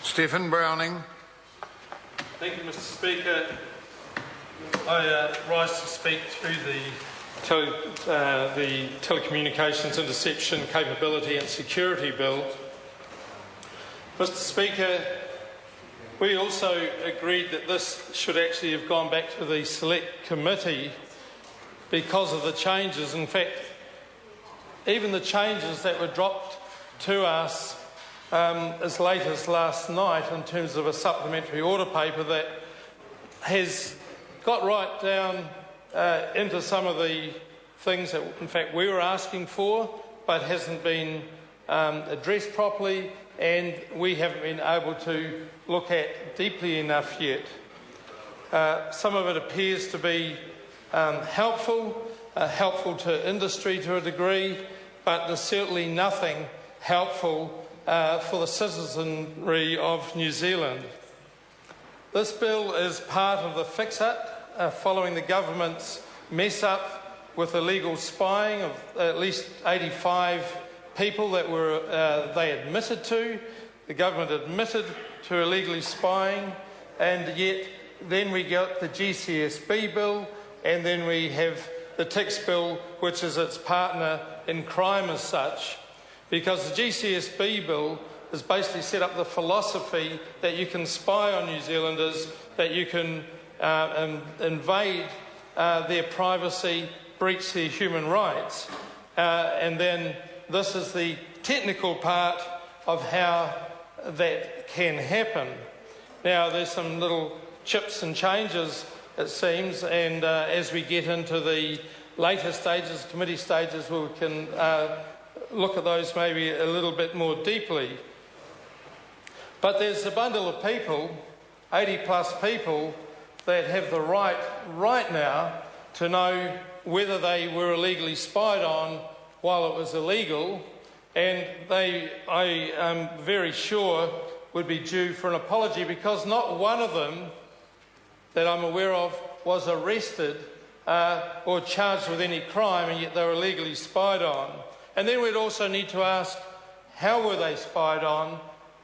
Stephen Browning. Thank you, Mr. Speaker. I rise to speak through the Telecommunications, Interception, Capability and Security Bill. Mr. Speaker, we also agreed that this should actually have gone back to the Select Committee because of the changes. In fact, even the changes that were dropped to us as late as last night in terms of a supplementary order paper that has got right down into some of the things that in fact we were asking for but hasn't been addressed properly, and we haven't been able to look at deeply enough yet. Some of it appears to be helpful to industry to a degree, but there's certainly nothing helpful for the citizenry of New Zealand. This bill is part of the fix-up following the government's mess-up with illegal spying of at least 85 people that they admitted to. The government admitted to illegally spying, and yet then we got the GCSB bill, and then we have the TICS bill, which is its partner in crime as such, because the GCSB bill has basically set up the philosophy that you can spy on New Zealanders, that you can invade their privacy, breach their human rights, and then this is the technical part of how that can happen. Now, there's some little chips and changes, it seems, and as we get into the later stages, committee stages, we can look at those maybe a little bit more deeply. But there's a bundle of people, 80 plus people, that have the right now to know whether they were illegally spied on while it was illegal, and I am very sure would be due for an apology, because not one of them that I'm aware of was arrested or charged with any crime, and yet they were illegally spied on. And then we'd also need to ask, how were they spied on?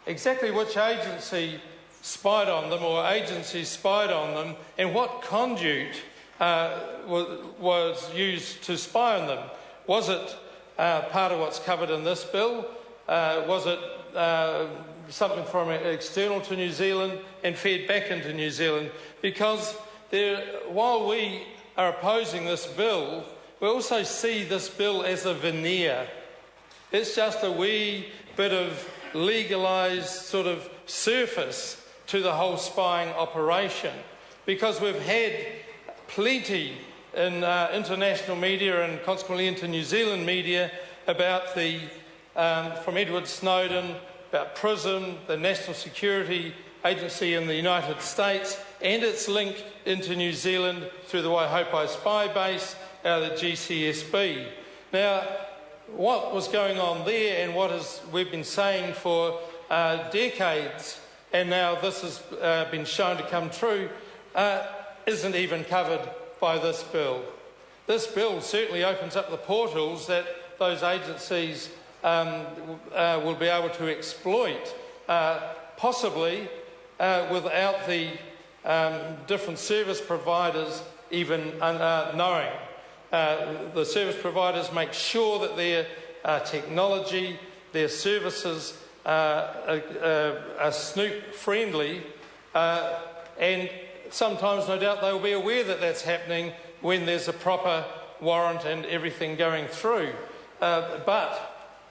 Exactly which agency spied on them, or agencies spied on them, and what conduit was used to spy on them? Was it part of what's covered in this bill? Was it something from external to New Zealand and fed back into New Zealand? Because while we are opposing this bill, we also see this bill as a veneer. It's just a wee bit of legalised sort of surface to the whole spying operation, because we've had plenty in international media and consequently into New Zealand media about from Edward Snowden, about PRISM, the National Security Agency in the United States, and its link into New Zealand through the Waihopai Spy Base, the GCSB. Now, what was going on there, and we've been saying for decades, and now this has been shown to come true, isn't even covered by this bill. This bill certainly opens up the portals that those agencies will be able to exploit, possibly without the different service providers even knowing. The service providers make sure that their technology, their services are snoop-friendly, and sometimes, no doubt, they will be aware that that's happening when there's a proper warrant and everything going through. But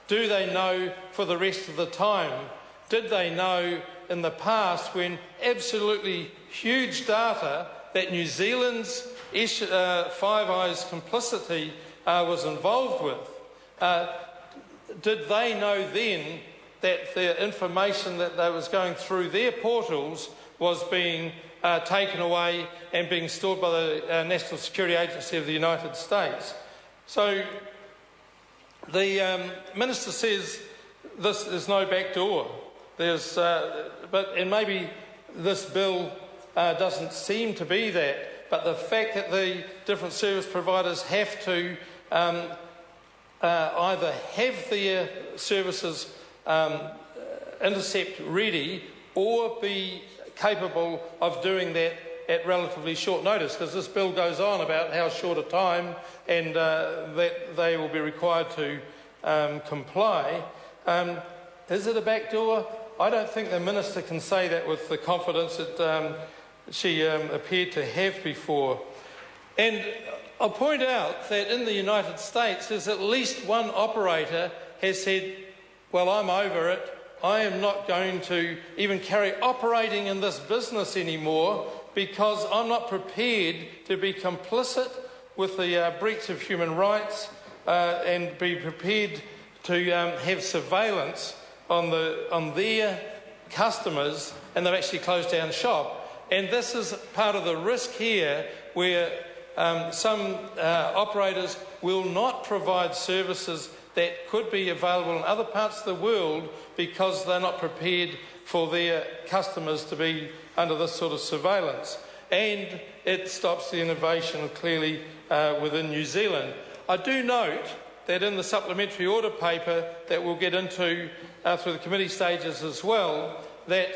do they know for the rest of the time? Did they know in the past, when absolutely huge data that New Zealand's Five Eyes complicity was involved with, did they know then that the information that was going through their portals was being taken away and being stored by the National Security Agency of the United States? So the Minister says this is no back door. And maybe this bill doesn't seem to be that, but the fact that the different service providers have to either have their services intercept ready or be capable of doing that at relatively short notice, because this bill goes on about how short a time and that they will be required to comply. Is it a backdoor? I don't think the Minister can say that with the confidence that she appeared to have before. And I'll point out that in the United States, there's at least one operator has said, well, I'm over it. I am not going to even carry operating in this business anymore because I'm not prepared to be complicit with the breach of human rights and be prepared to have surveillance on their customers, and they've actually closed down shop. And this is part of the risk here, where some operators will not provide services that could be available in other parts of the world because they're not prepared for their customers to be under this sort of surveillance. And it stops the innovation clearly within New Zealand. I do note that in the supplementary order paper that we'll get into through the committee stages as well, that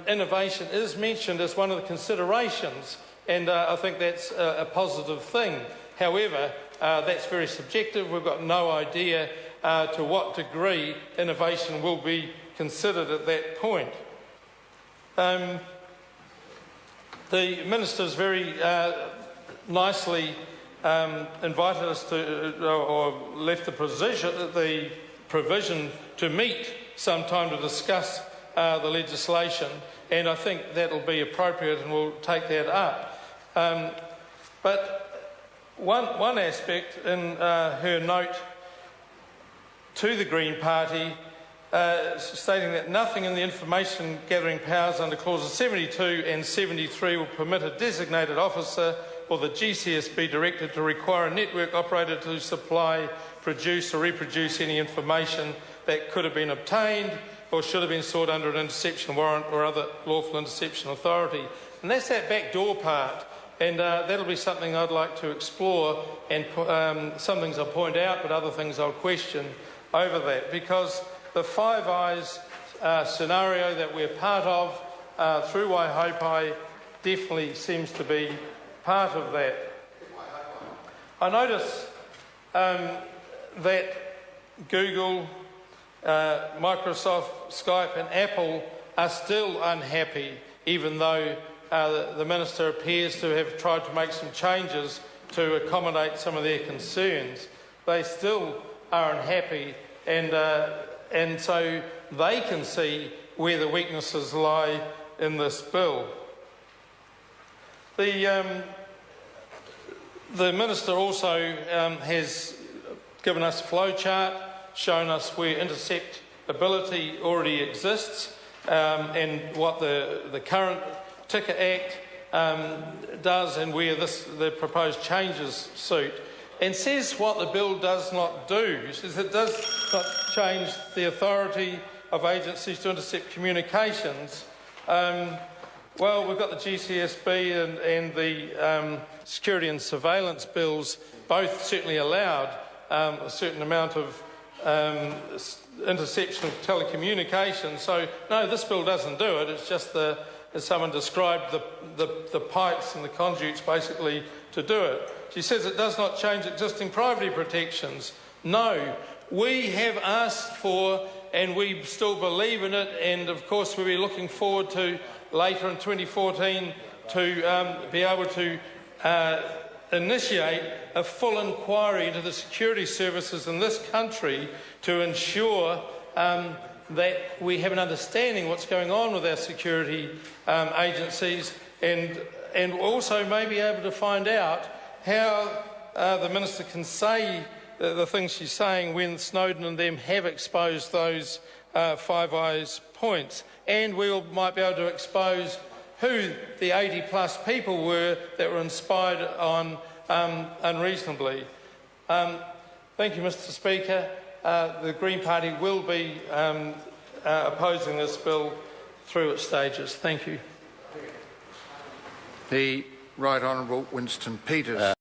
innovation is mentioned as one of the considerations, and I think that's a positive thing. However, that's very subjective. We've got no idea to what degree innovation will be considered at that point. The Minister's very nicely invited us to, or left the provision to meet sometime to discuss the legislation, and I think that'll be appropriate and we'll take that up. But one aspect in her note to the Green Party, stating that nothing in the information gathering powers under clauses 72 and 73 will permit a designated officer or the GCSB director to require a network operator to supply, produce or reproduce any information that could have been obtained or should have been sought under an interception warrant or other lawful interception authority. And that's that backdoor part. And that'll be something I'd like to explore, and some things I'll point out, but other things I'll question over that, because the Five Eyes scenario that we're part of through Waihopai definitely seems to be part of that. I notice that Google, Microsoft, Skype and Apple are still unhappy, even though the Minister appears to have tried to make some changes to accommodate some of their concerns. They still are unhappy, and so they can see where the weaknesses lie in this bill. The Minister also has given us a flow chart, shown us where interceptability already exists, and what the current Ticker Act does, and where the proposed changes suit, and says what the bill does not do. It says it does not change the authority of agencies to intercept communications. Well, we've got the GCSB and the security and surveillance bills both certainly allowed a certain amount of interception of telecommunications. So, no, this bill doesn't do it. It's just as someone described, the pipes and the conduits basically to do it. She says it does not change existing privacy protections. No, we have asked for, and we still believe in it, and of course we'll be looking forward to later in 2014 to be able to initiate a full inquiry into the security services in this country to ensure that we have an understanding of what's going on with our security agencies, and also may be able to find out how the Minister can say the things she's saying when Snowden and them have exposed those Five Eyes points. And we might be able to expose who the 80+ people were that were inspired on unreasonably. Thank you, Mr. Speaker. The Green Party will be opposing this bill through its stages. Thank you. The Right Honourable Winston Peters.